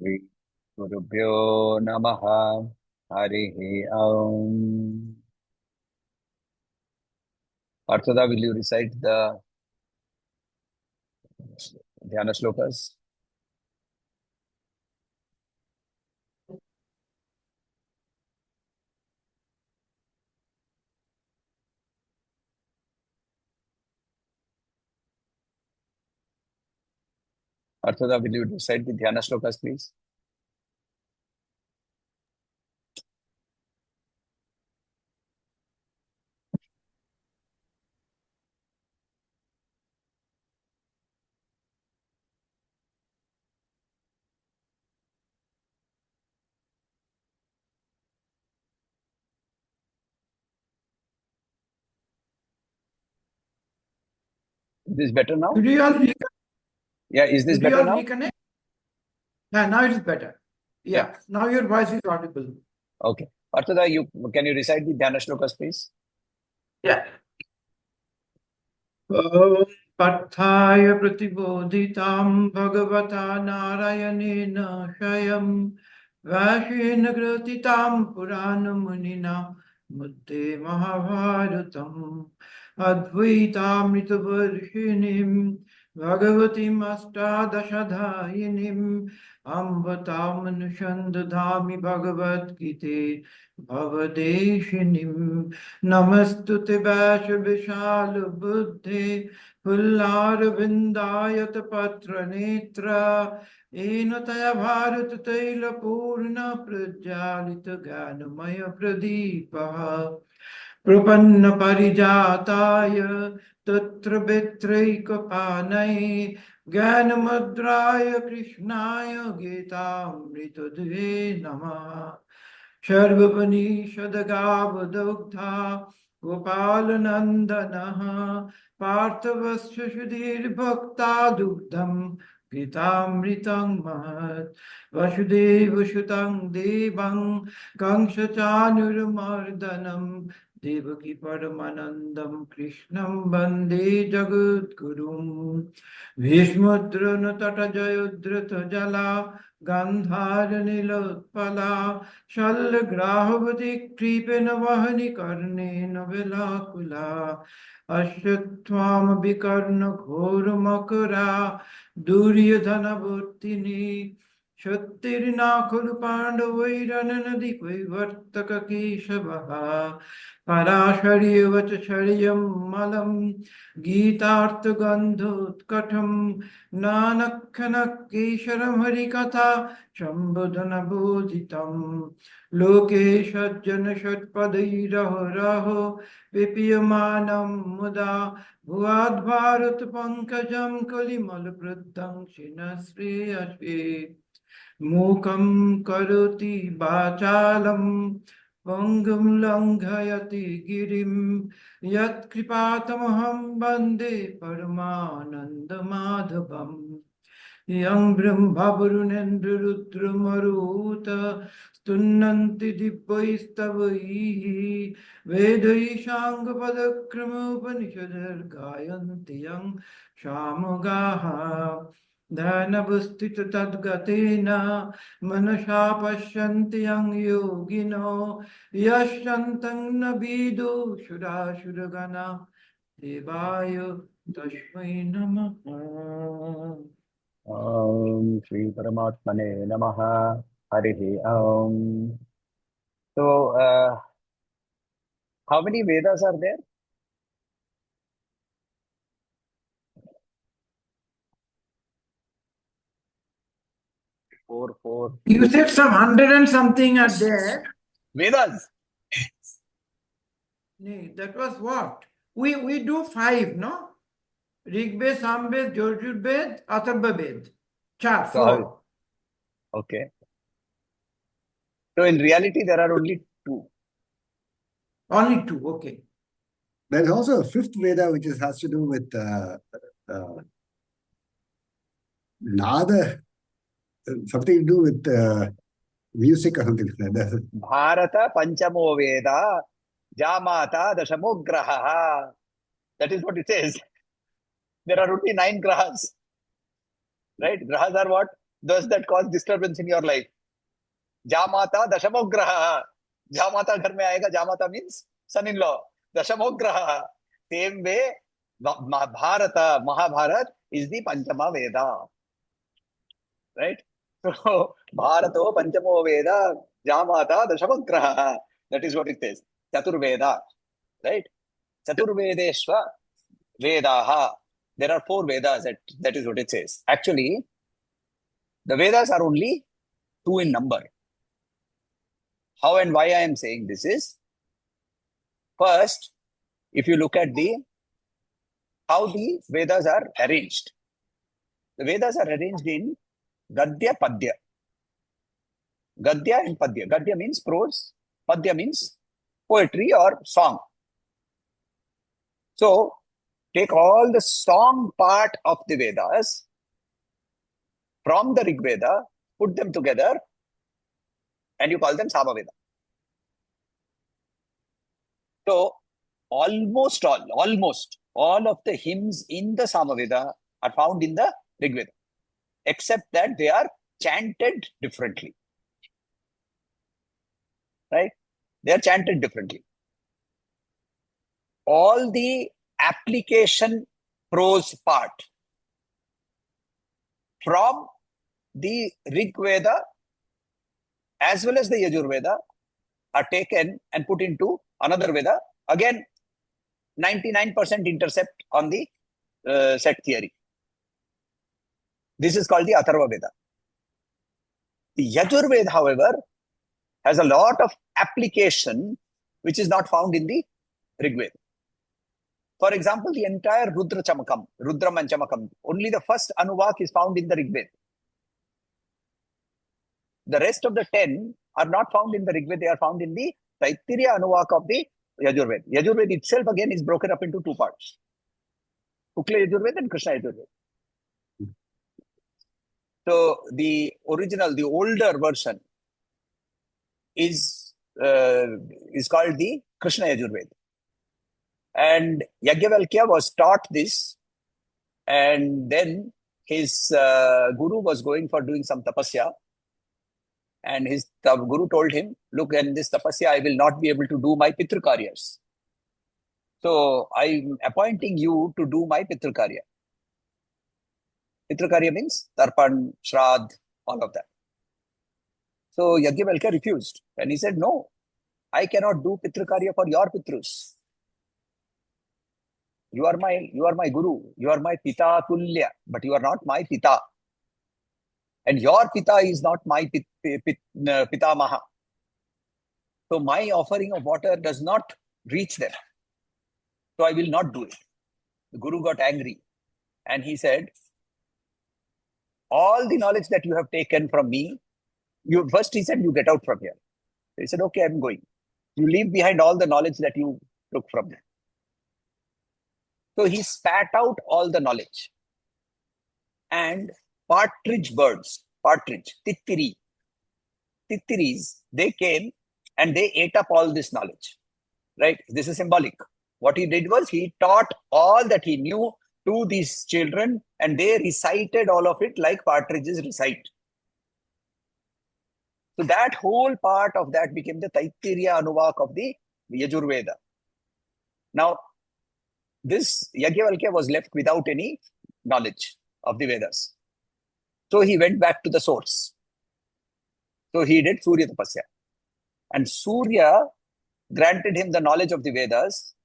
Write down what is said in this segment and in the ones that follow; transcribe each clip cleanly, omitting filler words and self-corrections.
Shri Gurubhyo Namaha Harihi Om. Arthada, will you recite the Dhyana shlokas? Arthada, will you recite the Dhyana shlokas, please? Is this better now? Could you all reconnect? Yeah, is this Could you better all now? reconnect? Yeah, now it is better. Yeah. Yeah, now your voice is audible. Okay. Arthada, can you recite the Dhyana shlokas, please? Yeah. ॐ पार्थाय प्रतिबोधितां भगवता नारायणेन स्वयं व्यासेन ग्रथितां पुराणमुनिना मध्ये महाभारतम् अद्वैतामृतवर्षिणीं भगवतीम् अष्टादशाध्यायिनीम् अम्ब तामनुसन्दधामि भगवद्गीते भवदेशिनीं नमस्तुते वैश्वविशालबुद्धे फुल्लारविन्दायत पत्रनेत्र येन तया भारततैलपूर्णप्रज्वालितज्ञानमय प्रदीपः प्रपन्नपारिजाताय तत्र वित्रैकपाणये ज्ञानमुद्राय कृष्णाय गीतामृतदुहे नमः सर्वोपनिषद्गावदुग्धा गोपालनन्दनः पार्थवस्य सुधीर्भक्ता दुग्धं गीतामृतं महत् वसुदेवसुतं देवं कंसचाणूरमर्दनं देवकी परमानन्दं कृष्णं वन्दे जगद्गुरुं भीष्मद्रोणतटजयोद्धृतजला गन्धारनीलोत्पला शल्यग्राहवती कृपेण वहनि कर्णेन वेलाकुला अश्वत्थामविकर्णघोरमकरा दुर्योधनवर्तिनी क्षत्तिर्ना खलु पाण्डवैरननदिकैवर्तककेशवः पराशर्यवच शर्यं मलं गीतार्थगन्धोत्कटं नानक्षणकेशरं हरिकथा शम्बुधनबोधितम् लोके सज्जनषट्पदैरहो पिपीयमानं मुदा भुवाद्भारतपङ्कजं कलिमलवृद्धं क्षीणश्रेयसे मूकं करोति वाचालं पङ्गुं लङ्घयति गिरिं यत्कृपातमहं वन्दे परमानन्दमाधवम् यं ब्रह्मा वरुणेन्द्ररुद्रमरुत स्तुन्नन्ति दिव्यैस्तवैः वेदैः साङ्गपदक्रमोपनिषदर्गायन्ति यं सामगाः ध्यानवस्थिततद्गतेन मनसा पश्यन्ति यं योगिनो यश्चन्तं न विदुषुरासुरगणा देवाय तस्मै नमः Om Shri Paramatmane Namaha Harihi Om. So, how many Vedas are there? Four. You said some 100 and something are there. Vedas? Nee, that was what? We do 5, no? Rig Ved, Sam Ved, Yajur Ved, Atharva Ved. Char, So, 4. okay. So, in reality, there are only two. Only 2, okay. There's also a fifth Veda which has to do with Nada, something to do with music or something like that. Bharata Panchamo Veda Jamata Dashamo Graha. That is what it says. There are only 9 grahas. Right? Grahas are what? Does that cause disturbance in your life? Jamata dashamograha. Jamata घर में आएगा. Jamata means son-in-law. Dashamograha. Same way, Mahabharata is the Panchama Veda. Right? So, Bharato Panchamo Veda, Jamata Dashamograha. That is what it says. Chaturveda. Right? Chaturvedeshva Vedaha. There are 4 Vedas. That is what it says. Actually, the Vedas are only 2 in number. How and why I am saying this is, first, if you look at how the Vedas are arranged. The Vedas are arranged in Gadya, Padya. Gadya and Padya. Gadya means prose. Padya means poetry or song. So, take all the song part of the Vedas from the Rig Veda, put them together, and you call them Samaveda. So, almost all of the hymns in the Samaveda are found in the Rig Veda, except that they are chanted differently. Right? They are chanted differently. All the application prose part from the Rig Veda as well as the Yajur Veda are taken and put into another Veda. Again, 99% intercept on the set theory. This is called the Atharva Veda. The Yajur Veda, however, has a lot of application which is not found in the Rig Veda. For example, the entire Rudram and Chamakam, only the first Anuvak is found in the Rig Veda. The rest of the 10 are not found in the Rig Veda, they are found in the Taittiriya Anuvak of the Yajur Veda. Yajur Veda itself again is broken up into 2 parts. Shukla Yajur Veda and Krishna Yajur Veda. So the original, the older version is called the Krishna Yajur Veda. And Yajnavalkya was taught this, and then his guru was going for doing some tapasya, and his guru told him, look, in this tapasya I will not be able to do my Pitru Karyas. So I'm appointing you to do my Pitru Karya. Pitru Karya means Tarpan, Shrad, all of that. So Yajnavalkya refused, and he said, no, I cannot do Pitru Karya for your Pitrus. You are my guru, you are my Pita Tulya, but you are not my Pita. And your Pita is not my Pitamaha. So my offering of water does not reach them. So I will not do it. The guru got angry and he said, all the knowledge that you have taken from me, he said, you get out from here. He said, okay, I'm going. You leave behind all the knowledge that you took from me. So he spat out all the knowledge. And tittiris, they came and they ate up all this knowledge. Right? This is symbolic. What he did was he taught all that he knew to these children, and they recited all of it like partridges recite. So that whole part of that became the Taittiriya Anuvak of the Yajur Veda. Now, this Yajnavalkya was left without any knowledge of the Vedas. So he went back to the source. So he did Surya Tapasya. And Surya granted him the knowledge of the Vedas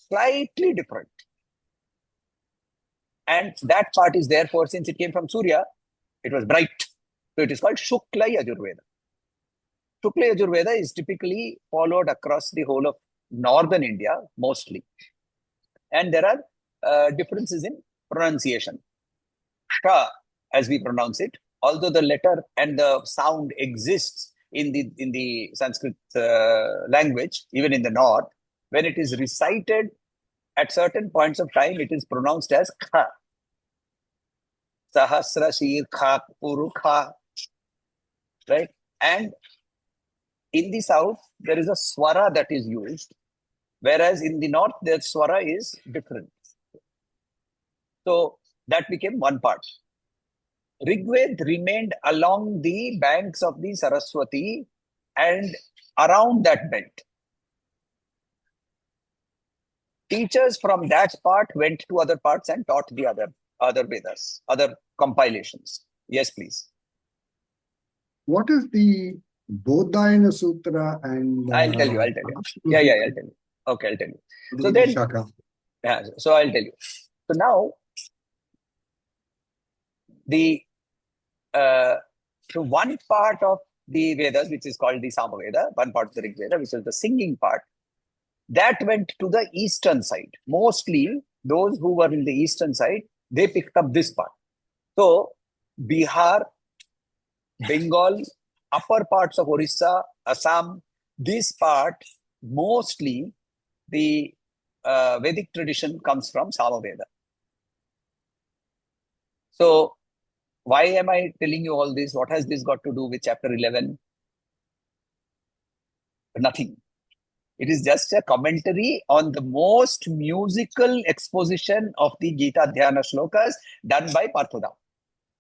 slightly different. And that part is therefore, since it came from Surya, it was bright. So it is called Shukla Yajur Veda. Shukla Yajur Veda is typically followed across the whole of northern India, mostly. And there are differences in pronunciation. Sha, as we pronounce it, although the letter and the sound exists in the Sanskrit language, even in the north, when it is recited at certain points of time, it is pronounced as Kha. Sahasra, Shir, Kha, Puru, Kha. Right? And in the south, there is a swara that is used, whereas in the north, the swara is different. So that became one part. Rigved remained along the banks of the Saraswati and around that belt. Teachers from that part went to other parts and taught the other Vedas, other compilations. Yes, please. What is the Bodhayana Sutra and I'll tell you. Yeah, I'll tell you. Okay, I'll tell you. So then, yeah, so I'll tell you. So now, so one part of the Vedas, which is called the Samaveda, one part of the Rig Veda, which is the singing part, that went to the eastern side. Mostly those who were in the eastern side, they picked up this part. So Bihar, Bengal, upper parts of Orissa, Assam, this part, mostly the Vedic tradition comes from Samaveda. So why am I telling you all this? What has this got to do with chapter 11? Nothing. It is just a commentary on the most musical exposition of the Gita Dhyana shlokas done by Parthoda.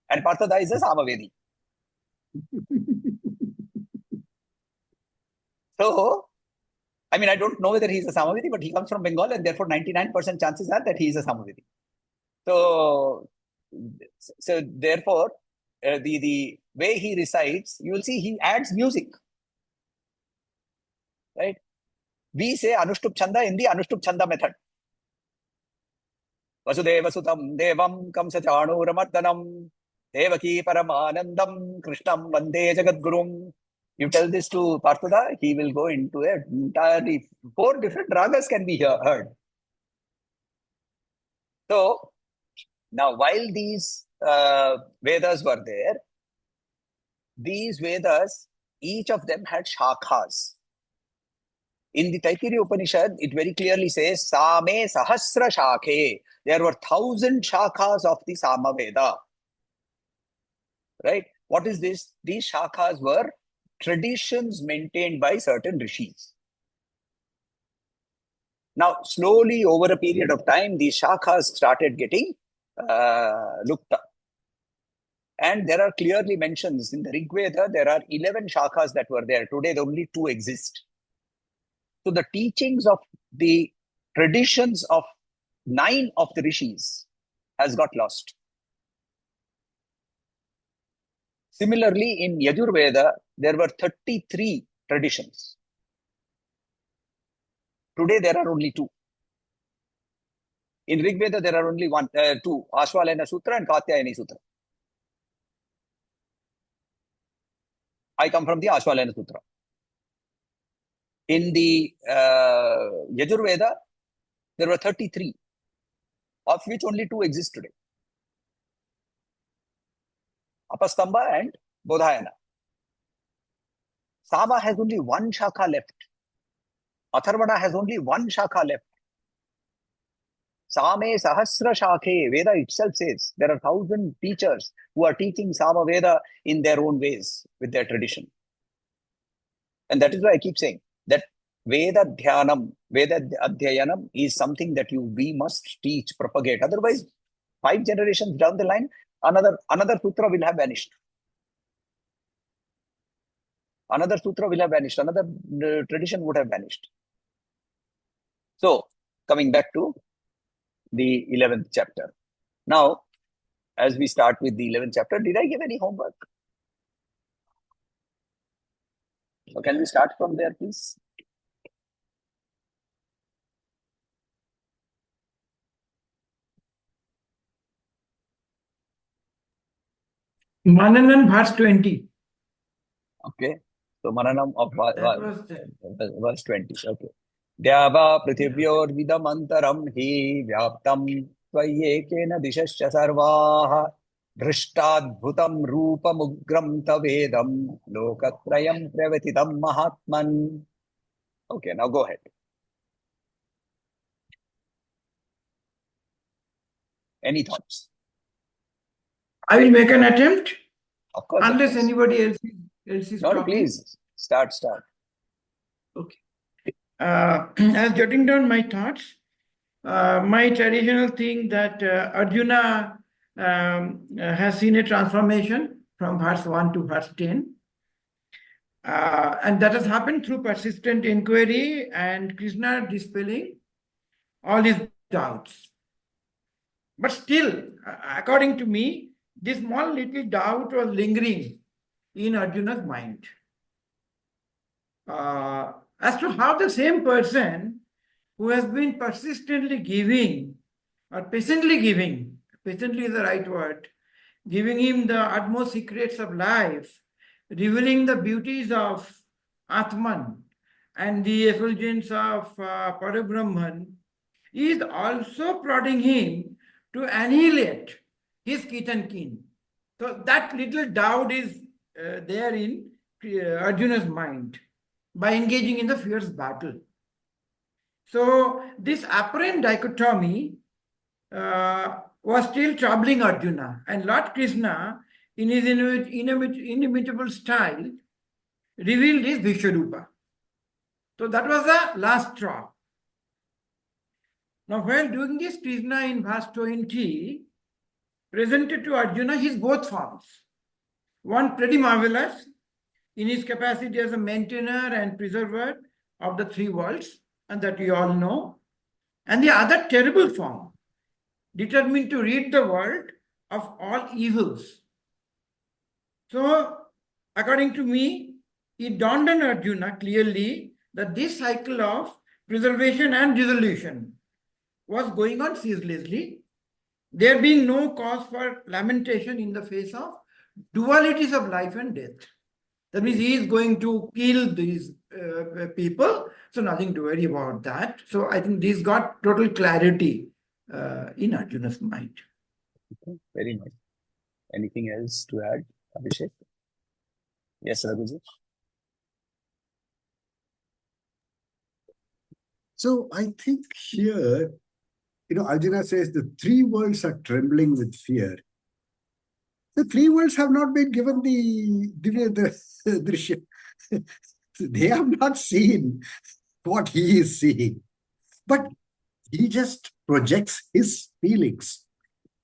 And Parthoda is a Samavedi. So, I mean, I don't know whether he's a Samavedi, but he comes from Bengal, and therefore 99% chances are that he is a Samavedi. So therefore, the way he recites, you will see he adds music. Right? We say Anushtup Chanda in the Anushtup Chanda method. Vasudeva Sutam Devam Kamsachanu Ramardanam Devaki Paramanandam Krishnam Vande Jagadgurum. You tell this to Parthoda, he will go into it entirely. 4 different ragas can be heard. So, now while these Vedas were there, these Vedas, each of them had shakhas. In the Taittiriya Upanishad, it very clearly says, Same Sahasra Shakhe. There were 1,000 shakhas of the Samaveda. Right? What is this? These shakhas were traditions maintained by certain Rishis. Now, slowly over a period of time, these shakhas started getting looked up. And there are clearly mentions in the Rig Veda, there are 11 shakhas that were there. Today, only 2 exist. So the teachings of the traditions of 9 of the Rishis has got lost. Similarly, in Yajurveda, there were 33 traditions. Today, there are only 2. In Rig Veda, there are only 2, Ashvalena Sutra and Katyayani Sutra. I come from the Ashvalena Sutra. In the Yajurveda, there were 33, of which only 2 exist today. Apastamba and Bodhayana. Sama has only 1 shakha left. Atharvana has only 1 shakha left. Same Sahasra Shakhe, Veda itself says there are 1,000 teachers who are teaching Sama Veda in their own ways with their tradition. And that is why I keep saying that Veda Dhyanam, Veda Adhyayanam is something that we must teach, propagate. Otherwise, 5 generations down the line, another sutra will have vanished. Another sutra will have vanished. Another tradition would have vanished. So, coming back to the 11th chapter. Now, as we start with the 11th chapter, did I give any homework? So can we start from there, please? Mananam verse 20. Okay. So Mananam of verse 20. Okay. Dyava prithivyor vidamantaram hi vyaptam tvayekena dishasya sarvaha drishtadbhutam rupamugram tavedam lokatrayam pravatitam mahatman. Okay, now go ahead. Any thoughts? I will make an attempt. Of course. Unless anybody else is no, talking. Please, start. Okay. I was jotting down my thoughts. My traditional thing that Arjuna has seen a transformation from verse 1 to verse 10. And that has happened through persistent inquiry and Krishna dispelling all his doubts. But still, according to me, this small little doubt was lingering in Arjuna's mind. As to how the same person who has been persistently giving, or patiently giving, patiently is the right word, giving him the utmost secrets of life, revealing the beauties of Atman and the effulgence of Parabrahman, is also prodding him to annihilate his kith and kin. So that little doubt is there in Arjuna's mind by engaging in the fierce battle. So this apparent dichotomy was still troubling Arjuna, and Lord Krishna, in his inimitable style, revealed his Vishwarupa. So that was the last straw. Now, while doing this, Krishna in verse 20 presented to Arjuna his both forms. One pretty marvelous in his capacity as a maintainer and preserver of the three worlds, and that we all know, and the other terrible form, determined to rid the world of all evils. So, according to me, it dawned on Arjuna clearly that this cycle of preservation and dissolution was going on ceaselessly, there being no cause for lamentation in the face of dualities of life and death. That means he is going to kill these people, so nothing to worry about that. So I think this got total clarity in Arjuna's mind. Okay, very nice. Anything else to add, Abhishek? Yes, Raghuji. So I think here, Arjuna says the three worlds are trembling with fear. The three worlds have not been given the drishya. They have not seen what he is seeing. But he just projects his feelings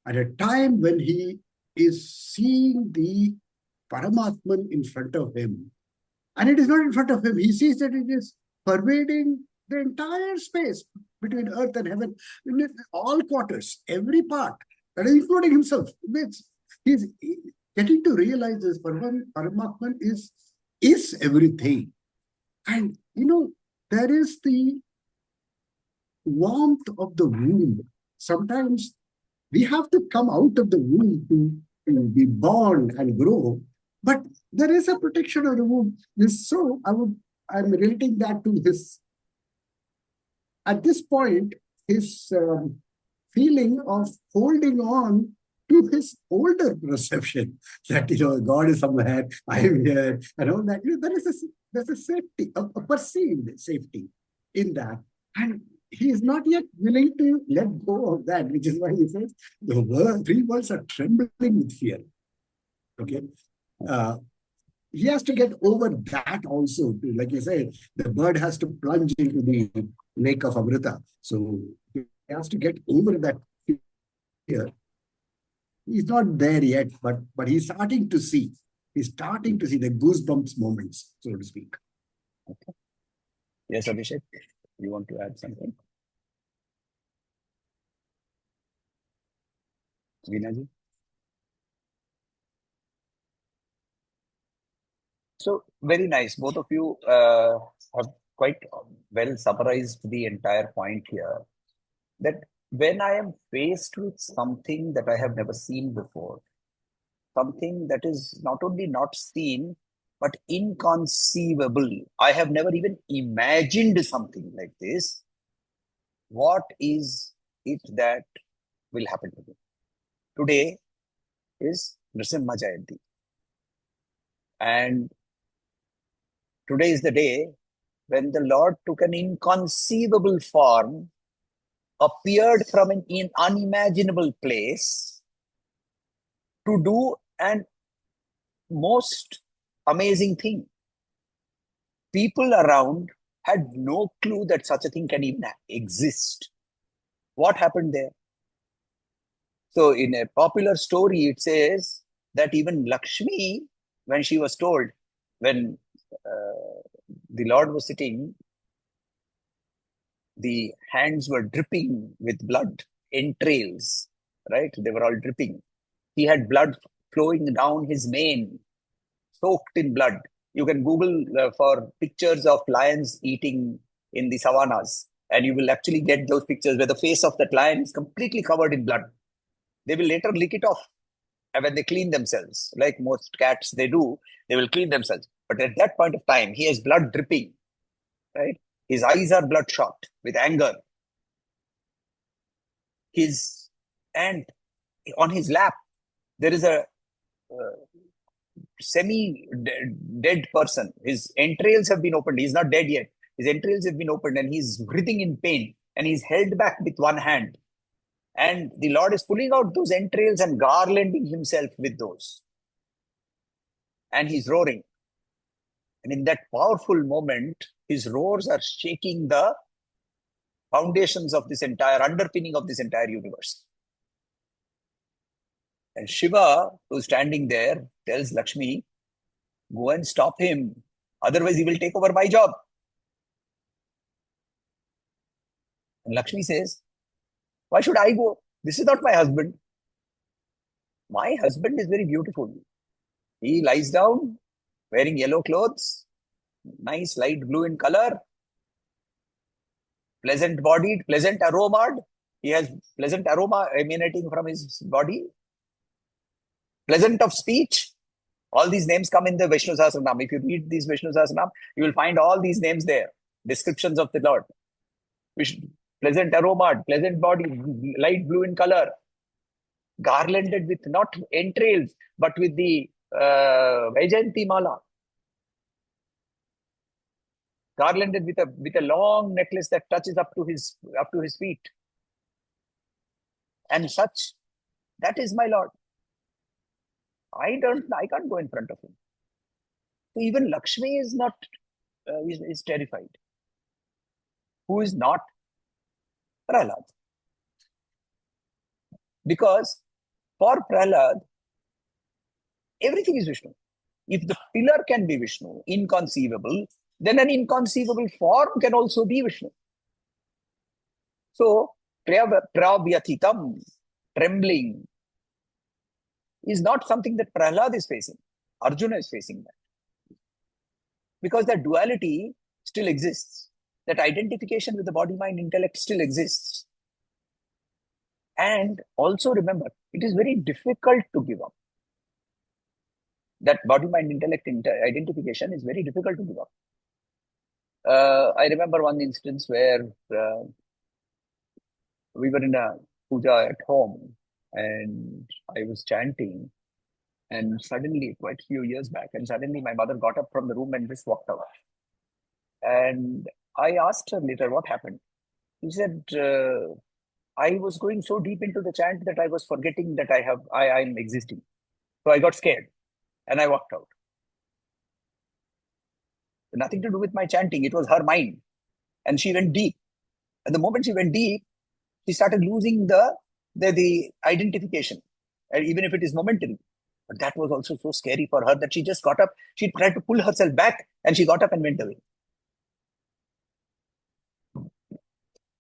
at a time when he is seeing the Paramatman in front of him. And it is not in front of him. He sees that it is pervading the entire space between earth and heaven, in all quarters, every part, that is including himself. He's getting to realize this Paramatman is everything. And, there is the warmth of the womb. Sometimes we have to come out of the womb to be born and grow, but there is a protection of the womb. I'm relating that to his, at this point, his feeling of holding on to his older perception that, God is somewhere, I am here, and all that. There's a safety, a perceived safety in that. And he is not yet willing to let go of that, which is why he says the three worlds are trembling with fear. Okay. He has to get over that also. Like you said, the bird has to plunge into the lake of Amrita. So he has to get over that fear. He's not there yet, but he's starting to see. He's starting to see the goosebumps moments, so to speak. Okay. Yes, Abhishek, you want to add something? Veena ji? So, very nice. Both of you have quite well summarized the entire point here. That when I am faced with something that I have never seen before, something that is not only not seen, but inconceivable, I have never even imagined something like this, what is it that will happen to me? Today is Nrsimha Jayanti. And today is the day when the Lord took an inconceivable form, appeared from an unimaginable place to do an most amazing thing. People around had no clue that such a thing can even exist. What happened there? So in a popular story, it says that even Lakshmi, when she was told, when the Lord was sitting, the hands were dripping with blood, entrails, right? They were all dripping. He had blood flowing down his mane, soaked in blood. You can Google for pictures of lions eating in the savannas, and you will actually get those pictures where the face of that lion is completely covered in blood. They will later lick it off when they clean themselves, like most cats they do. They will clean themselves. But at that point of time, he has blood dripping, right? His eyes are bloodshot with anger. And on his lap, there is a semi-dead person. His entrails have been opened. He's not dead yet. His entrails have been opened and he's breathing in pain and he's held back with one hand. And the Lord is pulling out those entrails and garlanding himself with those. And he's roaring. And in that powerful moment, his roars are shaking the foundations of this entire underpinning of this entire universe. And Shiva, who's standing there, tells Lakshmi, go and stop him. Otherwise, he will take over my job. And Lakshmi says, why should I go? This is not my husband. My husband is very beautiful. He lies down, wearing yellow clothes, nice light blue in color, pleasant bodied, pleasant aromaed. He has pleasant aroma emanating from his body. Pleasant of speech. All these names come in the Vishnu Sahasranam. If you read these Vishnu Sahasranam, you will find all these names there. Descriptions of the Lord. Pleasant aroma, pleasant body, light blue in color, garlanded with not entrails, but with the Vaijayanti Mala. Garlanded with a long necklace that touches up to his feet. And such, that is my Lord. I can't go in front of him. So even Lakshmi is not is terrified. Who is not? Prahlad. Because for Prahlad, everything is Vishnu. If the pillar can be Vishnu, inconceivable, then an inconceivable form can also be Vishnu. So, pravyathitam, trembling, is not something that Prahlad is facing. Arjuna is facing that. Because that duality still exists. That identification with the body, mind, intellect still exists. And also remember, it is very difficult to give up. That body, mind, intellect identification is very difficult to give up. I remember one instance where we were in a puja at home and I was chanting, and suddenly, quite a few years back, and suddenly my mother got up from the room and just walked out. And I asked her later what happened. She said, I was going so deep into the chant that I was forgetting that I'm existing. So I got scared and I walked out. Nothing to do with my chanting. It was her mind. And she went deep. And the moment she went deep, she started losing the identification, even if it is momentary. But that was also so scary for her that she just got up. She tried to pull herself back and she got up and went away.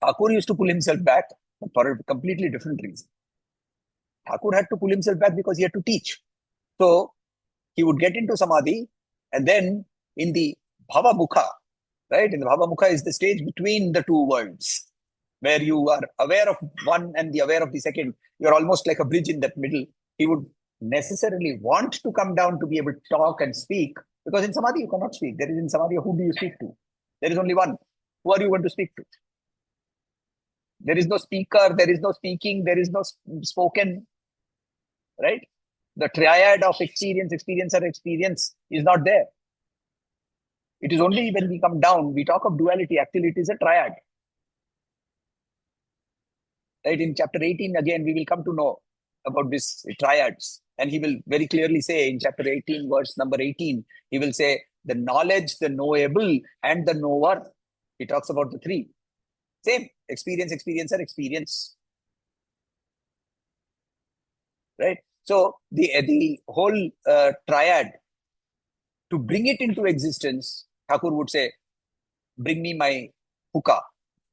Thakur used to pull himself back for a completely different reason. Thakur had to pull himself back because he had to teach. So he would get into samadhi, and then in the bhava mukha, right? In the bhava mukha is the stage between the two worlds, where you are aware of one and the aware of the second. You're almost like a bridge in that middle. He would necessarily want to come down to be able to talk and speak, because in samadhi you cannot speak. There is in samadhi, who do you speak to? There is only one. Who are you going to speak to? There is no speaker, there is no speaking, there is no spoken, right? The triad of experience, experiencer, experience is not there. It is only when we come down, we talk of duality, actually it is a triad. Right? In chapter 18, again, we will come to know about this triads. And he will very clearly say in chapter 18, verse number 18, he will say, the knowledge, the knowable, and the knower. He talks about the three. Same, experience, experiencer, experience. right? So the whole triad, to bring it into existence, Thakur would say, bring me my hookah.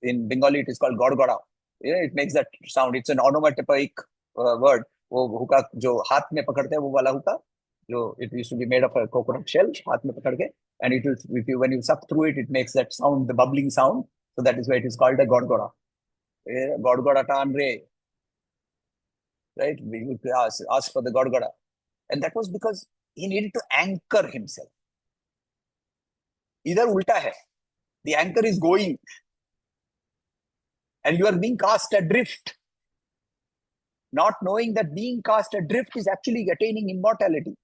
In Bengali, it is called gorgora. It makes that sound. It's an onomatopoeic word. वो हुक्का जो हाथ में पकड़ते हैं वो वाला हुक्का, जो it used to be made of a coconut shell, हाथ में पकड़ के, and it will, when you suck through it, it makes that sound, the bubbling sound. So that is why it is called a gorgora. Gorgora tan re, right? We would ask for the gorgora, and that was because he needed to anchor himself. Either ulta hai, the anchor is going, and you are being cast adrift, not knowing that being cast adrift is actually attaining immortality.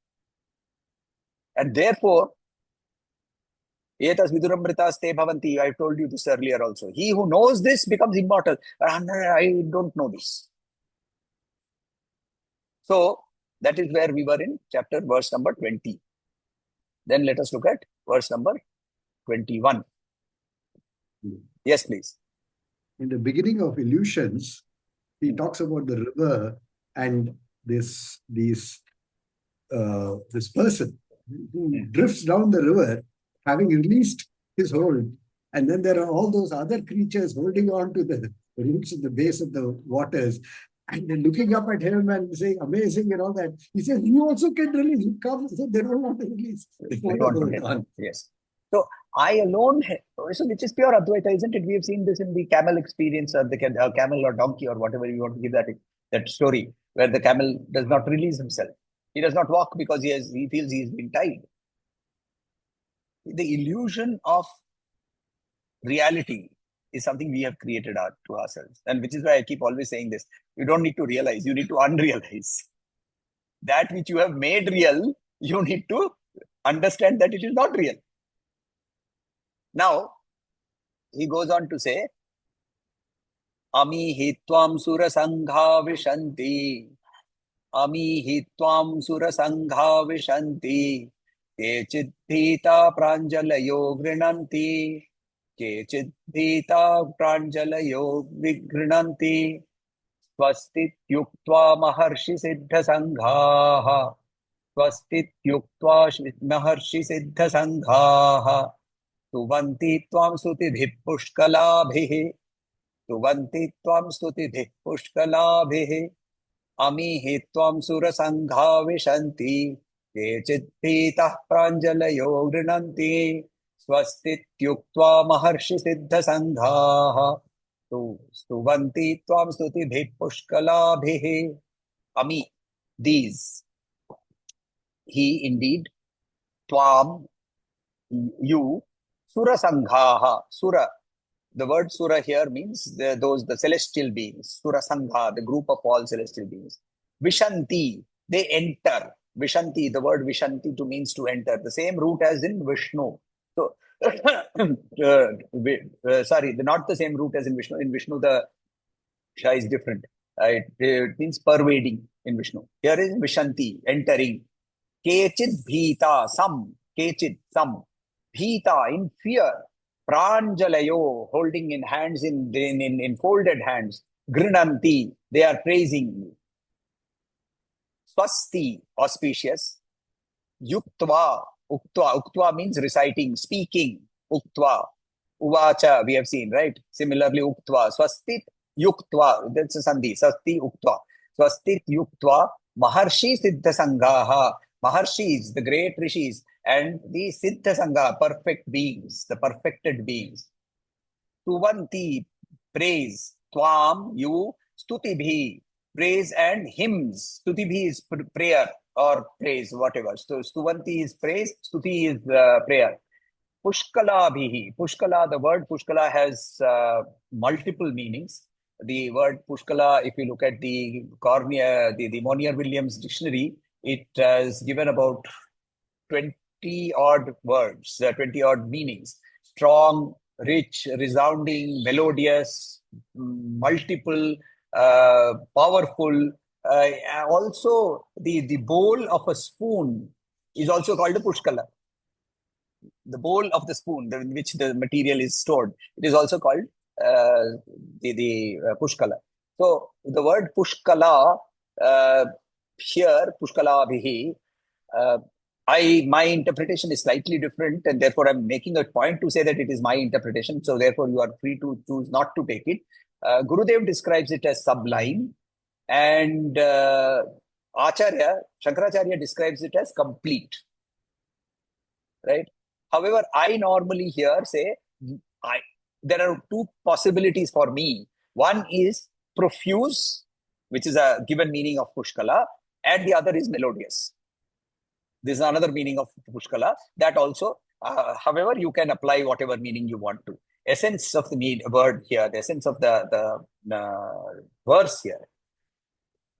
And therefore, etas viduramritaste bhavanti, I told you this earlier also. He who knows this becomes immortal. I don't know this. So, that is where we were in chapter verse number 20. Then let us look at verse number 21. Yes, please. In the beginning of Illusions, he talks about the river and this person who drifts down the river, having released his hold, and then there are all those other creatures holding on to the roots at the base of the waters, and then looking up at him and saying, amazing and all that. He says, you also can release. You come. So they don't want to release. They want to hold on. Yes. So I alone, so which is pure Advaita, isn't it? We have seen this in the camel experience, or the camel or donkey or whatever you want to give that story, where the camel does not release himself. He does not walk because he feels he's been tied. The illusion of reality is something we have created to ourselves. And which is why I keep always saying this. You don't need to realize, you need to unrealize. That which you have made real, you need to understand that it is not real. Now, he goes on to say, Ami hi tvam sura sangha vishanti. Ami hi tvam sura sangha vishanti. Kechid bhita pranjalayo grinanti. Kechid bhita pranjalayo vigrinanti. Swastit yuktva maharshi siddha sanghaha. Swastit yuktva maharshi siddha sanghaha. Tuvanti tvam stutibhih pushkalabhih. Tuvanti tvam stutibhih pushkalabhih. Ami hi tvam sura sangha vishanti. Kechid bhitah pranjalayo grinanti. Swastit yuktva maharshi siddha sanghaha. Stuvanti tvam stutibhih pushkalabhih. Ami, these. He indeed, tvam, you, sura sanghaha. Sura, the word sura here means the celestial beings. Sura sangha, the group of all celestial beings. Vishanti, they enter. Vishanti, the word vishanti means to enter. The same root as in Vishnu. So, sorry, not the same root as in Vishnu. In Vishnu, the sha is different. It means pervading in Vishnu. Here is vishanti, entering. Kechid bhita, some. Kechid, some. Bhita, in fear. Pranjalayo, holding in hands, in folded hands. Grinanti, they are praising. Swasti, auspicious. Yuktva, uktva. Uktva means reciting, speaking. Uktva. Uvacha, we have seen, right? Similarly, uktva. Swastit, yuktva. That's a sandhi. Swasti, uktva. Swastit, yuktva. Maharshi siddha sanghaha. Maharshis, the great Rishis, and the Siddha Sangha, perfect beings, the perfected beings. Tuvanti, praise. Tvam, you. Stutibhi, praise and hymns. Stutibhi is prayer or praise, whatever. So, Stuvanti is praise, Stuti is prayer. Pushkalabhihi. Pushkala, the word Pushkala has multiple meanings. The word Pushkala, if you look at the Monier-Williams dictionary, it has given about 20 odd words, 20 odd meanings. Strong, rich, resounding, melodious, multiple, powerful. Also, the bowl of a spoon is also called a pushkala. The bowl of the spoon, in which the material is stored, it is also called the pushkala. So, the word pushkala here, Pushkalabhihi, my interpretation is slightly different, and therefore I'm making a point to say that it is my interpretation. So therefore, you are free to choose not to take it. Gurudev describes it as sublime, and Shankaracharya describes it as complete. Right? However, I normally here say there are two possibilities for me. One is profuse, which is a given meaning of Pushkala, and the other is melodious. This is another meaning of Pushkala. That also, however, you can apply whatever meaning you want to. Essence of the word here, the essence of the verse here,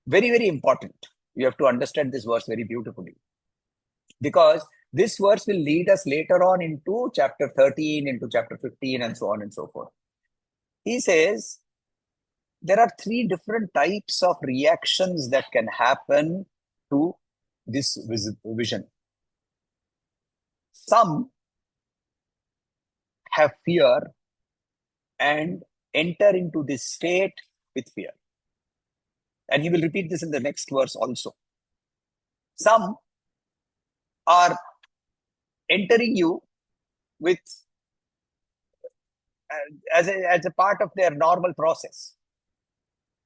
very, very important. You have to understand this verse very beautifully. Because this verse will lead us later on into chapter 13, into chapter 15, and so on and so forth. He says, there are three different types of reactions that can happen to this vision. Some have fear and enter into this state with fear. And he will repeat this in the next verse also. Some are entering you with as a part of their normal process.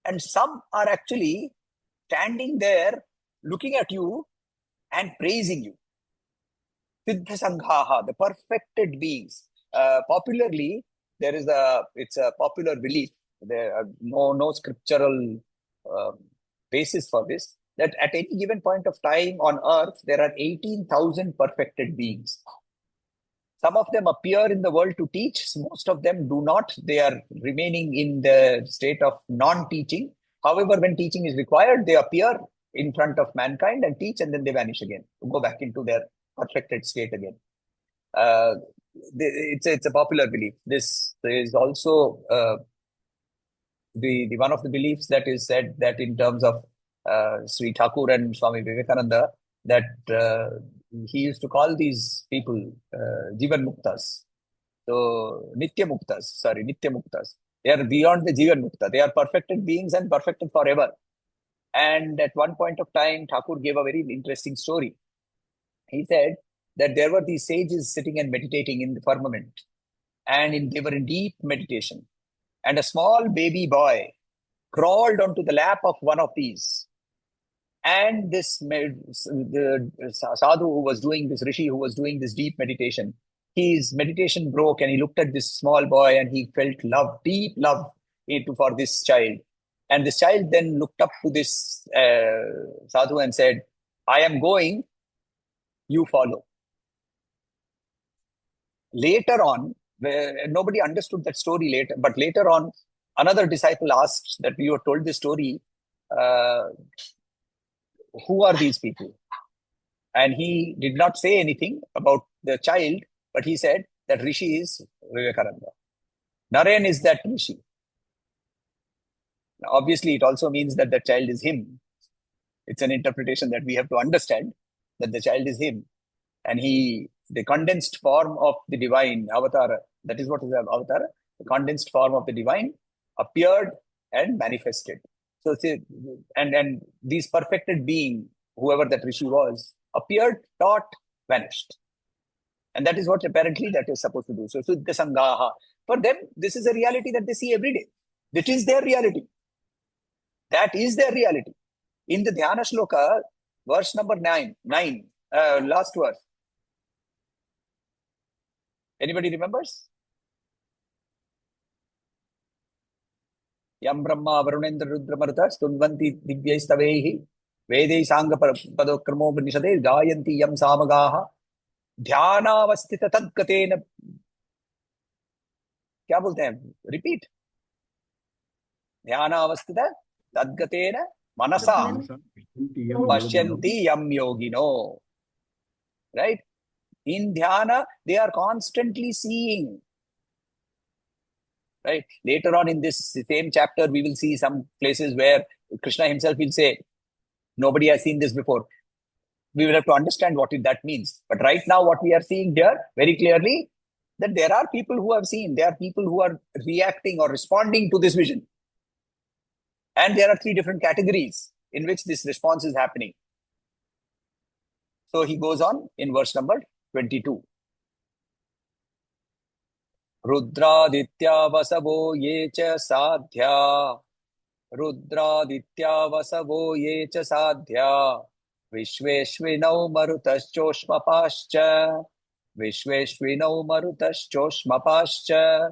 And some are actually standing there looking at you and praising you. Siddha Sanghaha, the perfected beings. Popularly, it's a popular belief. There are no scriptural basis for this, that at any given point of time on earth, there are 18,000 perfected beings. Some of them appear in the world to teach. Most of them do not. They are remaining in the state of non-teaching. However, when teaching is required, they appear in front of mankind and teach, and then they vanish again, go back into their perfected state again. It's a popular belief. This is also the one of the beliefs that is said that in terms of Sri Thakur and Swami Vivekananda, that he used to call these people Jivan Muktas. So Nitya Muktas. They are beyond the Jivan Mukta. They are perfected beings and perfected forever. And at one point of time, Thakur gave a very interesting story. He said that there were these sages sitting and meditating in the firmament, and they were in deep meditation. And a small baby boy crawled onto the lap of one of these. And the sadhu who was doing this, Rishi who was doing this deep meditation, his meditation broke, and he looked at this small boy and he felt love, deep love for this child. And this child then looked up to this sadhu and said, I am going, you follow. Later on, nobody understood that story later, but later on, another disciple asked that we were told this story, who are these people? And he did not say anything about the child, but he said that Rishi is Vivekananda. Naren is that Rishi. Now, obviously, it also means that the child is him. It's an interpretation that we have to understand, that the child is him. And the condensed form of the divine avatar, that is what is the avatar, the condensed form of the divine appeared and manifested. So, and these perfected being, whoever that Rishi was, appeared, taught, vanished. And that is what apparently that is supposed to do. So, Siddha Sanghaha. For them, this is a reality that they see every day. That is their reality. That is their reality. In the Dhyana Shloka, verse number 9, last verse. Anybody remembers? Yam Brahma Varunendra Rudra Martha Stunvanti Divyaistavaihi Vedai Sangha Padokramo Upanishade Gayanti Yam Samagaha Dhyanavastita Tadgatena. क्या बोलते हैं? Repeat. Dhyanavastita Tadgatena Manasa Pashyanti Yam Yogino. Right? In dhyana, they are constantly seeing. Right? Later on in this same chapter, we will see some places where Krishna himself will say, nobody has seen this before. We will have to understand what that means. But right now, what we are seeing here very clearly, that there are people who have seen, there are people who are reacting or responding to this vision. And there are three different categories. in which this response is happening. So he goes on in verse number 22. Rudraditya vasavo ye cha sadhya. Rudraditya vasavo ye cha sadhya. Vishveshvinau marutaschosmapascha. Vishveshvinau marutaschosmapascha.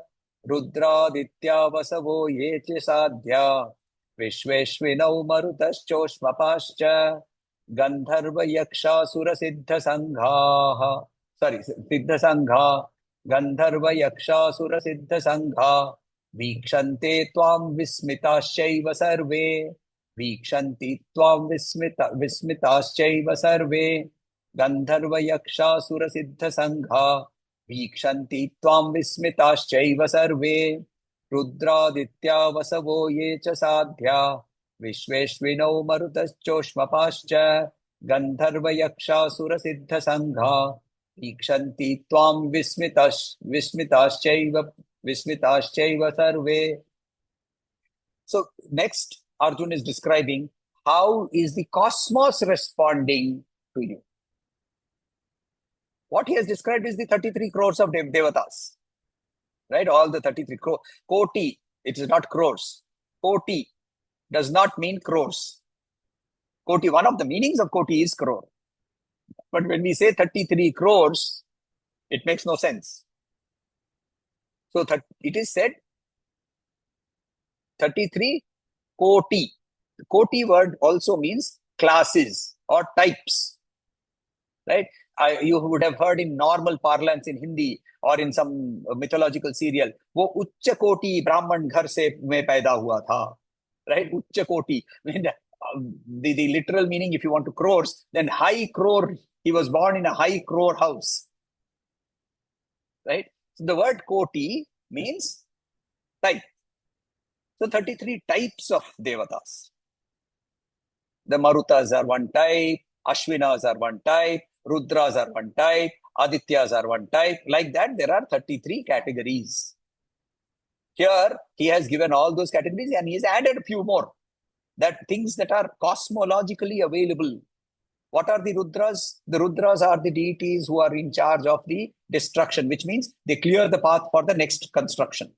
Rudraditya vasavo ye cha sadhya. Vishveshvinau marutaschosmapascha. Gandharva yaksha sura siddha sangha. Sorry, siddha sangha. Gandharva yaksha sura siddha sangha. Vikshante tvam vismitasyaiva sarve. Vikshanti tvam vismitasyaiva sarve. Gandharva yaksha sura siddha sangha. Vikshanti tvam vismitasyaiva sarve. Rudraditya vasavo ye cha sadhya. Vishveshvinau marutaschosmapascha. Gandharva yaksha sura siddha sangha. Vikshanti tvam vismitasyaiva sarve. So next, Arjuna is describing how is the cosmos responding to you. What he has described is the 33 crores of devatas. Right? All the 33 crores. Koti, it is not crores. Koti does not mean crores. Koti, one of the meanings of koti is crore. But when we say 33 crores, it makes no sense. So it is said 33 koti. The koti word also means classes or types. Right? You would have heard in normal parlance in Hindi or in some mythological serial, वो उच्च कोटि ब्राह्मण घर से मैं पैदा हुआ था. Right? Ucha koti. I mean, the literal meaning, if you want to crores, then high crore. He was born in a high crore house. Right? So the word koti means type. So 33 types of devatas. The Marutas are one type, Ashwinas are one type, Rudras are one type, Adityas are one type. Like that, there are 33 categories. Here, he has given all those categories and he has added a few more. That things that are cosmologically available. What are the Rudras? The Rudras are the deities who are in charge of the destruction, which means they clear the path for the next construction.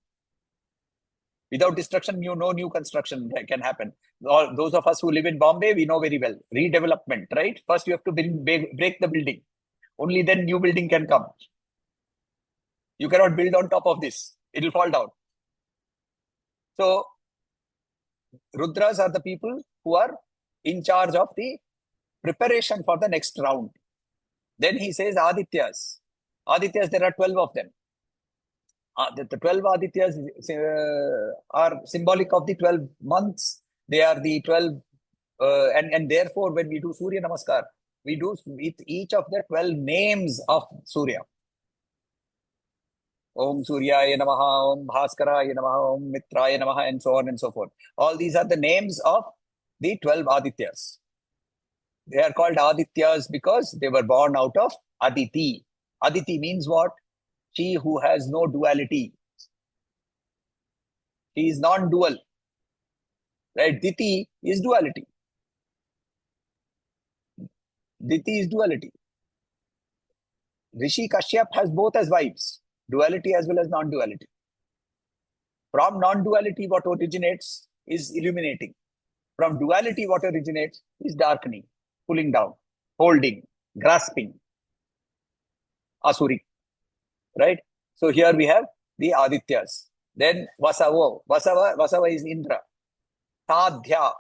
Without destruction, no new construction can happen. All those of us who live in Bombay, we know very well. Redevelopment, right? First, you have to break the building. Only then new building can come. You cannot build on top of this. It will fall down. So, Rudras are the people who are in charge of the preparation for the next round. Then he says Adityas. Adityas, there are 12 of them. The 12 Adityas are symbolic of the 12 months. They are the 12, and therefore when we do Surya Namaskar, we do with each of the 12 names of Surya. Om Suryaya Namaha, Om Bhaskaraya Namaha, Om Mitraya Namaha, and so on and so forth. All these are the names of the 12 Adityas. They are called Adityas because they were born out of Aditi. Aditi means what? She who has no duality. She is non-dual. Right? Diti is duality. Diti is duality. Rishi Kashyap has both as wives. Duality as well as non-duality. From non-duality, what originates is illuminating. From duality, what originates is darkening, pulling down, holding, grasping. Asuri. Right? So here we have the Adityas. Then Vasava. Vasava is Indra. Sadhya.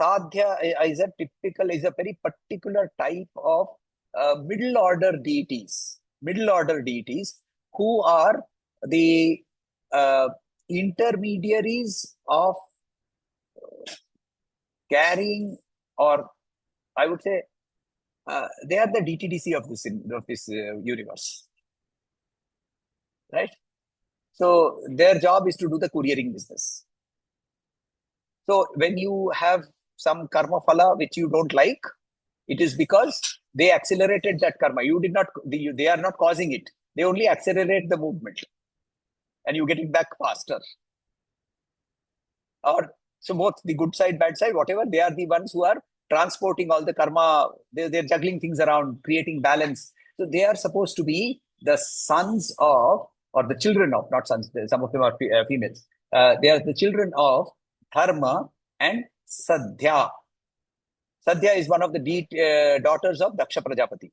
Sadhya is a very particular type of middle order deities. Middle order deities who are the intermediaries of carrying, or I would say, they are the DTDC of this universe. Right? So their job is to do the couriering business. So when you have some karma phala which you don't like, it is because they accelerated that karma. You did not. They are not causing it. They only accelerate the movement, and you get it back faster. Or So both the good side, bad side, whatever, they are the ones who are transporting all the karma. They're juggling things around, creating balance. So they are supposed to be the sons of, or the children of, not sons, some of them are females. They are the children of Dharma and Sadhya. Sadhya is one of the daughters of Daksha Prajapati.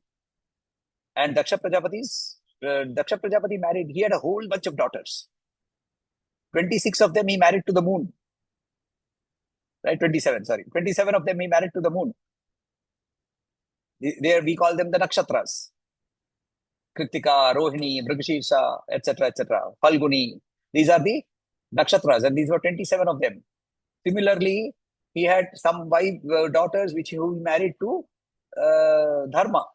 And Daksha Prajapati married, he had a whole bunch of daughters. 26 of them he married to the moon. Right, 27, sorry. 27 of them he married to the moon. There we call them the nakshatras. Kritika, Rohini, Mrigashirsa, etc., etc. Falguni. These are the nakshatras, and these were 27 of them. Similarly, he had some daughters which he married to Dharma.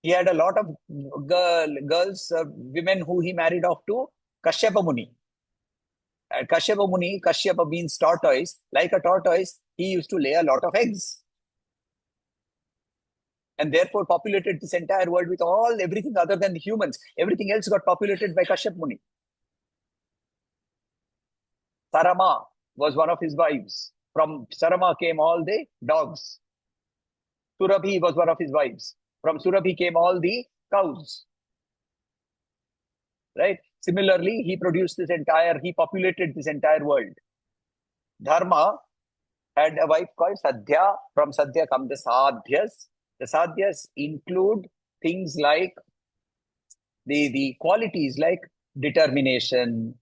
He had a lot of girls, women who he married off to Kashyapa Muni. Kashyapa Muni, Kashyapa means tortoise. Like a tortoise, he used to lay a lot of eggs. And therefore populated this entire world with everything other than the humans. Everything else got populated by Kashyapa Muni. Sarama was one of his wives. From Sarama came all the dogs. Surabhi was one of his wives. From Surabhi came all the cows. Right? Similarly, he populated this entire world. Dharma had a wife called Sadhya. From Sadhya come the Sadhyas. The Sadhyas include things like the qualities like determination.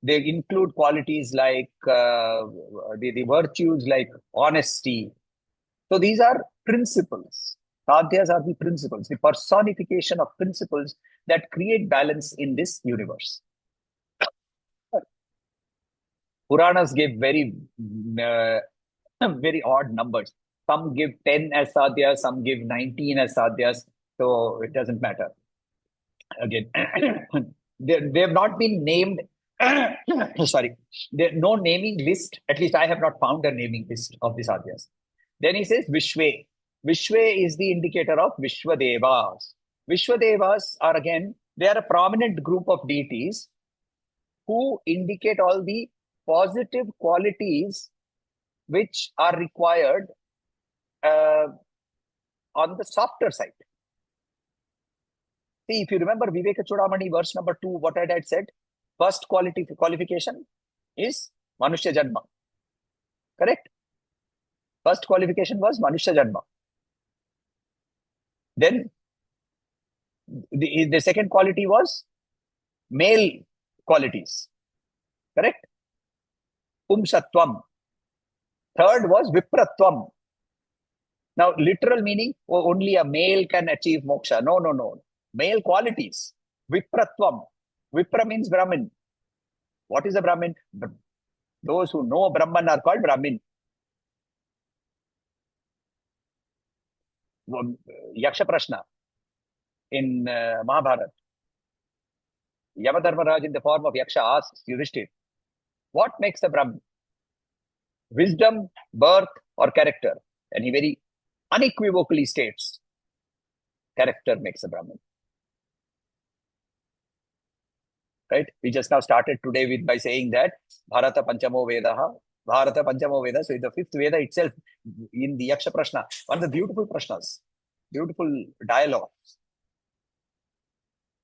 They include qualities like the virtues like honesty. So these are principles. Sadhyas are the principles, the personification of principles that create balance in this universe. Puranas give very odd numbers. Some give 10 as sadhyas, some give 19 as sadhyas. So it doesn't matter. Again, they have not been named. Sorry, there's no naming list. At least I have not found a naming list of the sadhyas. Then he says Vishwe. Vishwe is the indicator of Vishwadevas. Vishwadevas are again, they are a prominent group of deities who indicate all the positive qualities which are required on the softer side. See, if you remember Viveka Chudamani, verse number 2, what I had said, first qualification is Manushya Janma. Correct? First qualification was Manushya Janma. Then the second quality was male qualities. Correct? Pumsatvam. Third was Vipratvam. Now, literal meaning, only a male can achieve moksha. No. Male qualities. Vipratvam. Vipra means Brahmin. What is a Brahmin? Those who know Brahman are called Brahmin. Yaksha Prashna in Mahabharata. Yamadharmaraj in the form of Yaksha asks Yudhishthir, what makes a Brahmin? Wisdom, birth, or character? And he very unequivocally states, character makes a Brahmin. Right? We just now started today by saying that Bharata Panchamo Vedaha. Bharata Panchamo Veda. So in the fifth Veda itself, in the Yaksha Prashna, one of the beautiful Prashnas, beautiful dialogues.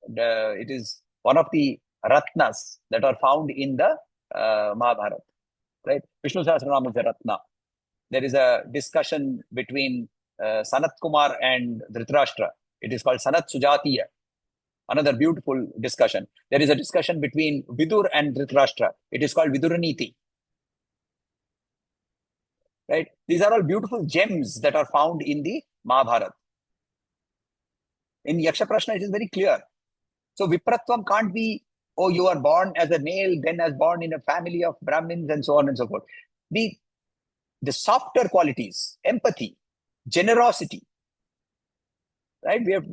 It is one of the Ratnas that are found in the Mahabharata. Right? Vishnu Sahasranam is a Ratna. There is a discussion between Sanat Kumar and Dhrtarashtra. It is called Sanat Sujatiya. Another beautiful discussion. There is a discussion between Vidur and Dhritarashtra. It is called Viduraniti. Right? These are all beautiful gems that are found in the Mahabharata. In Yaksha Prashna, it is very clear. So Vipratvam can't be, oh, you are born as a male, then as born in a family of Brahmins and so on and so forth. The softer qualities, empathy, generosity, right? We have,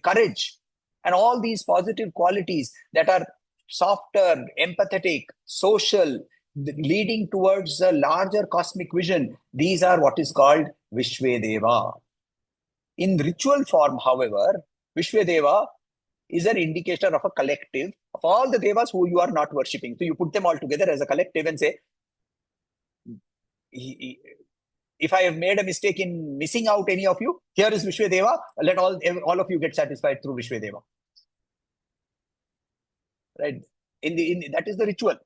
courage, and all these positive qualities that are softer, empathetic, social, leading towards a larger cosmic vision. These are what is called Vishvedeva. In ritual form, however, Vishvedeva is an indicator of a collective of all the devas who you are not worshipping. So you put them all together as a collective and say, if I have made a mistake in missing out any of you, here is Vishwadeva. Let all of you get satisfied through Vishwadeva. Right? That is the ritual.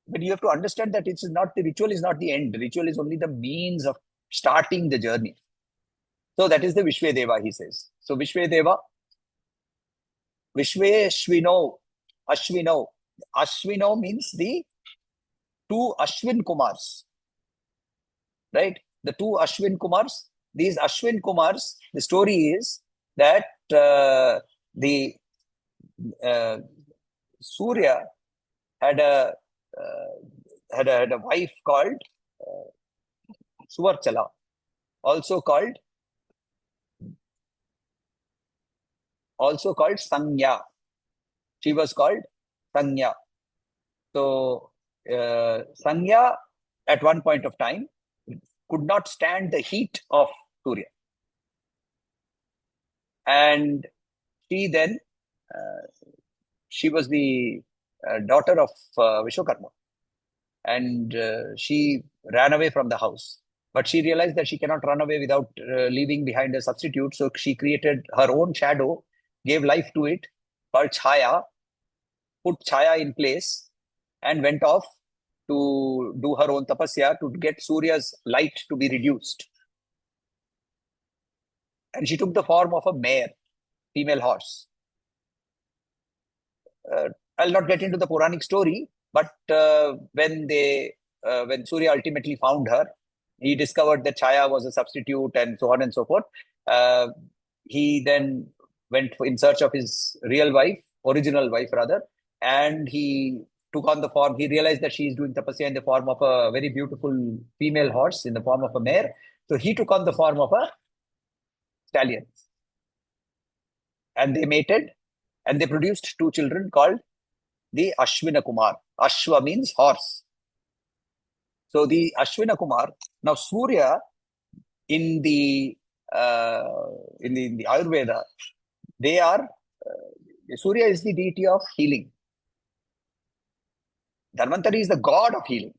But you have to understand that it's not the ritual is not the end. The ritual is only the means of starting the journey. So that is the Vishwadeva, he says. So Vishwadeva, Vishweshwino, Ashwino. Ashwino means the two Ashwin Kumars. Right? The two Ashwin Kumars. These Ashwin Kumars, the story is that the Surya had a wife called Suvarchala, also called Sanya. She was called Sanya. So Sanya, at one point of time, could not stand the heat of Surya, and she then she was the daughter of Vishwakarma, and she ran away from the house. But she realized that she cannot run away without leaving behind a substitute. So she created her own shadow, gave life to it, called Chaya, put Chaya in place, and went off to do her own tapasya to get Surya's light to be reduced. And she took the form of a mare, female horse. I'll not get into the Puranic story, but when Surya ultimately found her, he discovered that Chaya was a substitute and so on and so forth. He then went in search of his real wife, original wife rather, and he took on the form. He realized that she is doing tapasya in the form of a very beautiful female horse, in the form of a mare. So he took on the form of a stallion. And they mated, and they produced two children called the Ashwina Kumar. Ashwa means horse. So the Ashwina Kumar, now Surya in the Ayurveda, they are Surya is the deity of healing. Dharmantari is the god of healing,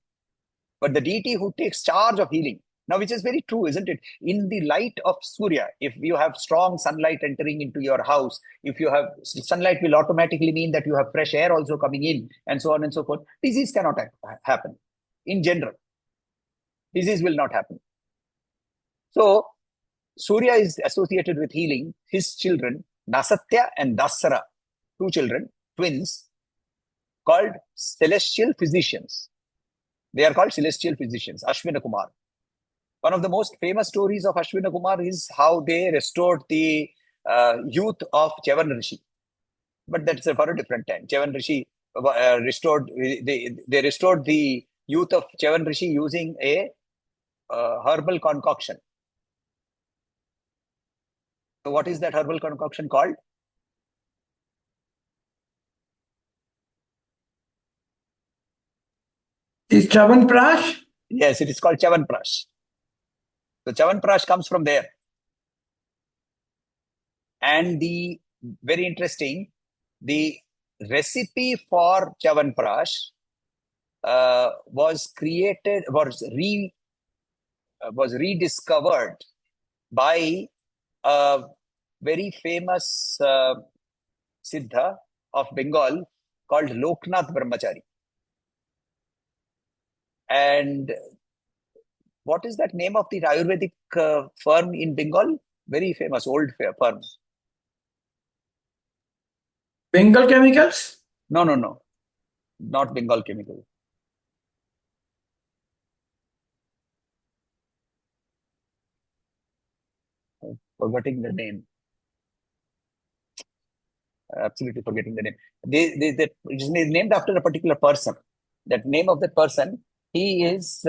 but the deity who takes charge of healing. Now, which is very true, isn't it? In the light of Surya, if you have strong sunlight entering into your house, if you have sunlight will automatically mean that you have fresh air also coming in, and so on and so forth. Disease cannot happen. In general, disease will not happen. So, Surya is associated with healing. His children, Nasatya and Dasara, two children, twins, called celestial physicians. They are called celestial physicians, Ashwina Kumar. One of the most famous stories of Ashwina Kumar is how they restored the youth of Chavan Rishi. But that's for a different time. Chavan Rishi restored the youth of Chavan Rishi using a herbal concoction. So what is that herbal concoction called? Is Chavanprash? Yes, it is called Chavanprash. So Chavanprash comes from there. And the very interesting, the recipe for Chavanprash was rediscovered by a very famous Siddha of Bengal called Loknath Brahmachari. And what is that name of the Ayurvedic firm in Bengal? Very famous, old firm. Bengal Chemicals? No. Not Bengal Chemical. I'm forgetting the name. Absolutely forgetting the name. It is named after a particular person. That name of that person, he is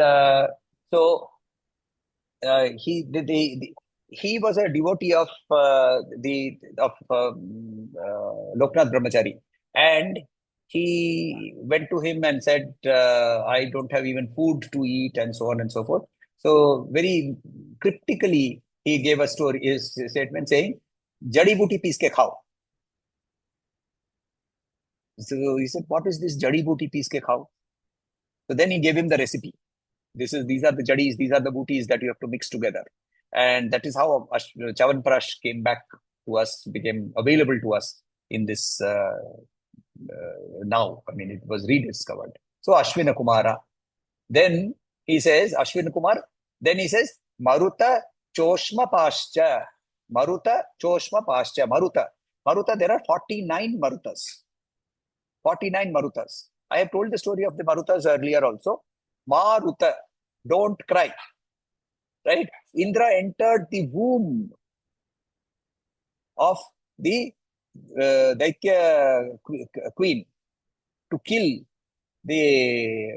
he was a devotee of Loknath Brahmachari, and he went to him and said, "I don't have even food to eat," and so on and so forth. So very cryptically, he gave a statement saying, "Jadi booty pees ke khao." So he said, what is this jadi booty piece ke khao? So then he gave him the recipe. These are the jadis, these are the booties that you have to mix together. And that is how Chavanprash came back to us, became available to us in this now. I mean, it was rediscovered. So Ashwina Kumara. Then he says, Ashwina Kumar, then he says, Maruta Choshma Pascha. Maruta Choshma Pascha. Maruta, there are 49 Marutas. 49 Marutas. I have told the story of the Marutas earlier also. Maruta, don't cry. Right? Indra entered the womb of the Daitya queen to kill the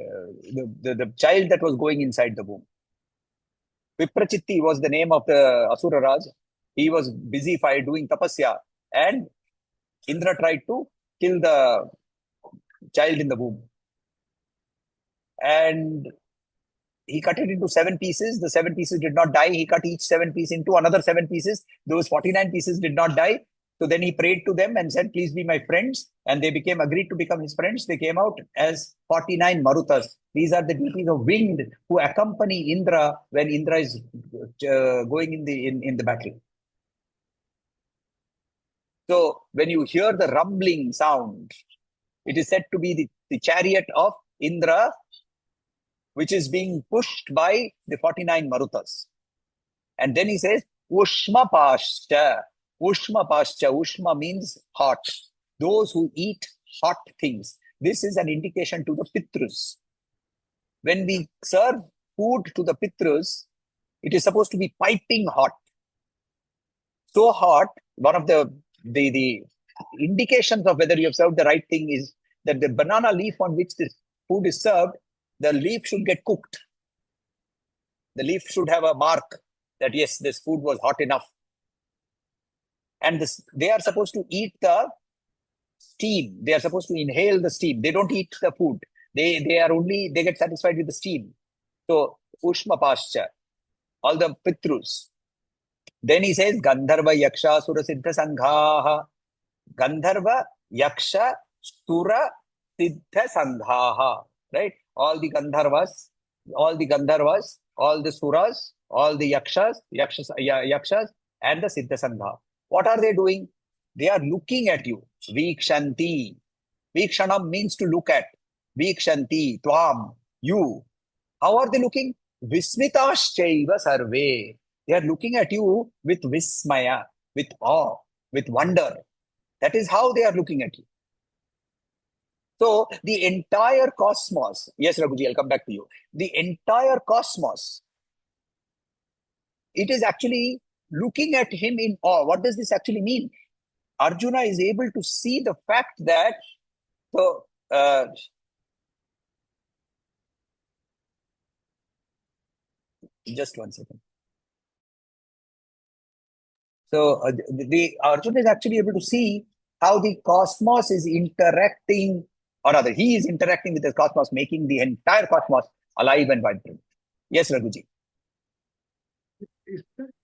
child that was going inside the womb. Viprachitti was the name of the Asura Raj. He was busy doing tapasya, and Indra tried to kill the child in the womb. And he cut it into 7 pieces. The 7 pieces did not die. He cut each 7 piece into another 7 pieces. Those 49 pieces did not die. So then he prayed to them and said, please be my friends. And they agreed to become his friends. They came out as 49 Marutas. These are the deities of wind who accompany Indra when Indra is going in the battle. So when you hear the rumbling sound, it is said to be the chariot of Indra, which is being pushed by the 49 Marutas. And then he says, Ushma Pascha. Ushma Pascha. Ushma means hot. Those who eat hot things. This is an indication to the Pitrus. When we serve food to the Pitrus, it is supposed to be piping hot. So hot, one of the indications of whether you have served the right thing is that the banana leaf on which this food is served, the leaf should get cooked. The leaf should have a mark that yes, this food was hot enough. And they are supposed to eat the steam. They are supposed to inhale the steam. They don't eat the food. They get satisfied with the steam. So Ushma Pascha, all the Pitrus. Then he says Gandharva Yaksha Sura Siddha Sanghaha. Gandharva Yaksha Sura Siddha Sanghaha. Right? All the Gandharvas, all the Suras, all the Yakshas, and the Siddha Sangha. What are they doing? They are looking at you. Vikshanti. Vikshanam means to look at. Vikshanti, Tvam, you. How are they looking? Vismitaschaiva sarve. They are looking at you with vismaya, with awe, with wonder. That is how they are looking at you. So the entire cosmos, yes, Raghuji, I'll come back to you. The entire cosmos, it is actually looking at him in awe. What does this actually mean? Arjuna is able to see the fact that, just one second. So the Arjuna is actually able to see how the cosmos is interacting, or rather, he is interacting with the cosmos, making the entire cosmos alive and vibrant. Yes, Raghuji.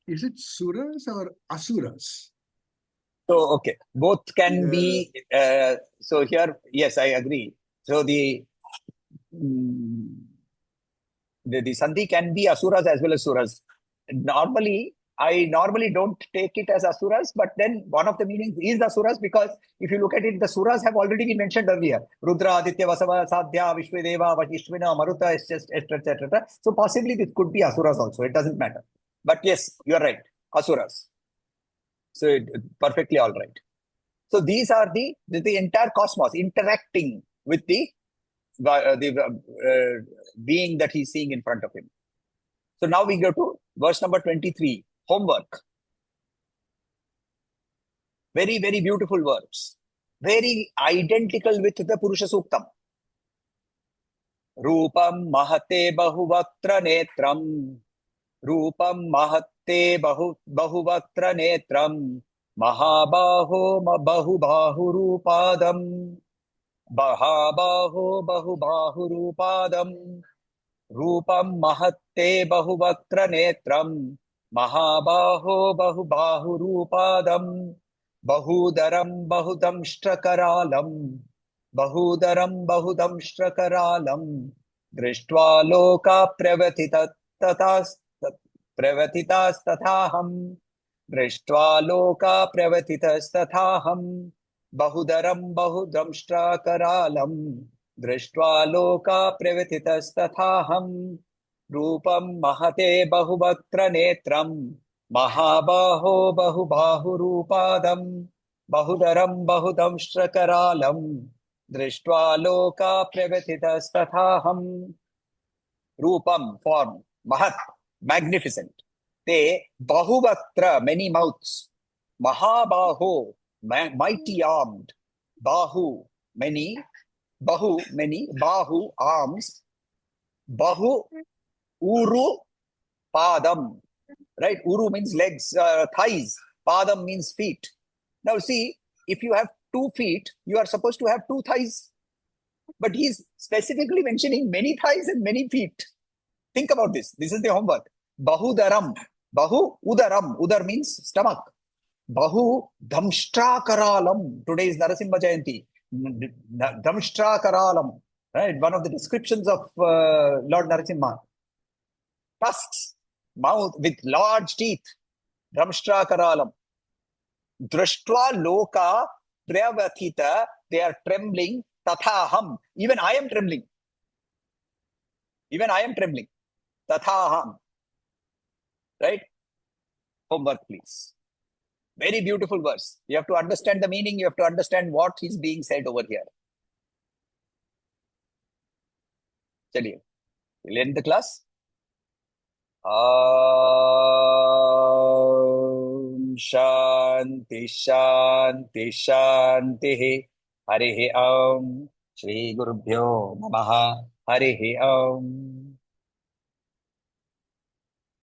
Is it suras or asuras? So, okay, both can be. So here, yes, I agree. So the sandhi can be asuras as well as suras. I normally don't take it as asuras, but then one of the meanings is asuras, because if you look at it, the suras have already been mentioned earlier. Rudra, Aditya, Vasava, Sadhya, Vishwadeva, Vashishvina, Maruta, etc. So possibly this could be asuras also. It doesn't matter. But yes, you are right. Asuras. So perfectly all right. So these are the entire cosmos interacting with the being that he's seeing in front of him. So now we go to verse number 23. Homework. Very, very beautiful words. Very identical with the Purusha Suktam. Rupam mahate bahuvaktra netram. Rupam mahate bahuvaktra netram. Mahabaho bahubahu rupadam. Bahabaho bahubahu rupadam. Rupam mahate bahuvaktra netram. Mahabaho bahubahu rupadam. Bahudaram bahudamshtakaralam. बहुदरं बहुदंष्ट्रकरालं दृष्ट्वा लोका प्रव्यथितास्तथाहम् दृष्ट्वा लोका प्रव्यथितस्तथाहम् बहुदरं बहुदंष्ट्राकरालं दृष्ट्वा लोका प्रव्यथितस्तथाहम् रूपं महते बहुवक्त्र नेत्रं महाबाहो बहुबाहुरूपादं बहुदरं बहुदंष्ट्रकरालं दृष्ट्वा लोका प्रव्यथितस्तथाहम् रूपम form mahat magnificent te bahuvaktra many mouths mahabaho mighty armed bahu many bahu arms bahu uru padam, right? Uru means legs, thighs. Padam means feet. Now see, if you have 2 feet, you are supposed to have 2 thighs. But he is specifically mentioning many thighs and many feet. Think about this. This is the homework. Bahudaram. Bahu udaram. Udar means stomach. Bahu dhamshtra-karalam. Today is Narasimha Jayanti. Dhamshtra-karalam. Right? One of the descriptions of Lord Narasimha. Tusks. Mouth with large teeth. Dhamshtra-karalam. Drashtva loka pravathita. They are trembling. Tathaham. Even I am trembling. Even I am trembling. Tathaham. Right? Homework, please. Very beautiful verse. You have to understand the meaning. You have to understand what is being said over here. Chaliye. We'll end the class. Shanti, Shanti, Shanti. Harihi Om. Shri Gurubhyo Namaha. Harihi Om.